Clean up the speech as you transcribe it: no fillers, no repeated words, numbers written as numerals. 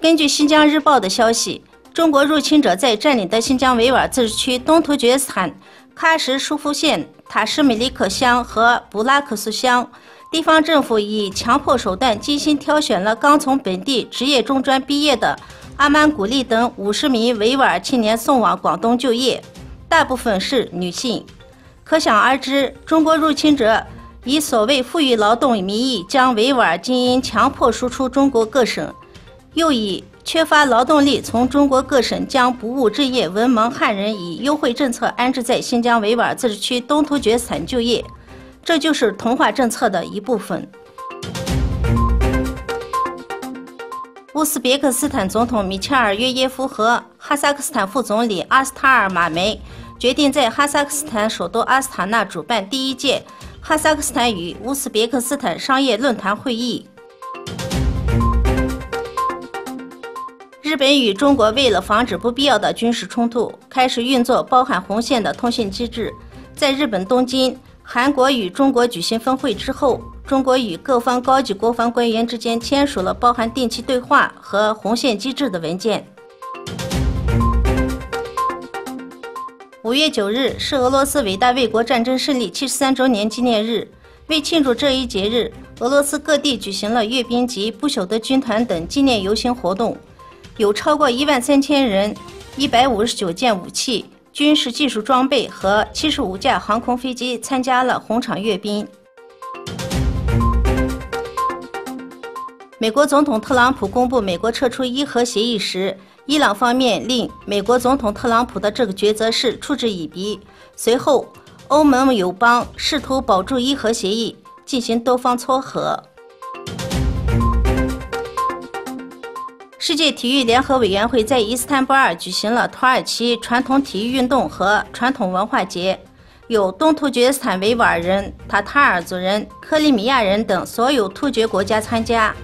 根据《新疆日报》的消息，中国入侵者在占领的新疆维吾尔自治区东突厥斯坦喀什舒夫县塔什米利克乡和布拉克苏乡，地方政府以强迫手段精心挑选了刚从本地职业中专毕业的阿曼古丽等50名维吾尔青年送往广东就业，大部分是女性。可想而知，中国入侵者以所谓富裕劳动名义将维吾尔精英强迫输出中国各省，又以缺乏劳动力从中国各省将不务正业文盲汉人以优惠政策安置在新疆维吾尔自治区东突厥斯坦就业，这就是同化政策的一部分。乌兹别克斯坦总统米切尔约耶夫和哈萨克斯坦副总理阿斯塔尔马梅决定在哈萨克斯坦首都阿斯塔纳主办第1届哈萨克斯坦与乌兹别克斯坦商业论坛会议。日本与中国为了防止不必要的军事冲突，开始运作包含红线的通信机制。在日本东京，韩国与中国举行峰会之后，中国与各方高级国防官员之间签署了包含定期对话和红线机制的文件。5月9日是俄罗斯伟大卫国战争胜利73周年纪念日。为庆祝这一节日，俄罗斯各地举行了阅兵及不朽的军团等纪念游行活动，有超过13000人、159件武器、军事技术装备和75架航空飞机参加了红场阅兵。美国总统特朗普公布美国撤出伊核协议时，伊朗方面令美国总统特朗普的这个抉择是嗤之以鼻。随后，欧盟友邦试图保住伊核协议，进行多方撮合。世界体育联合委员会在伊斯坦布尔举行了土耳其传统体育运动和传统文化节，有东突厥斯坦维吾尔人、塔塔尔族人、克里米亚人等所有突厥国家参加。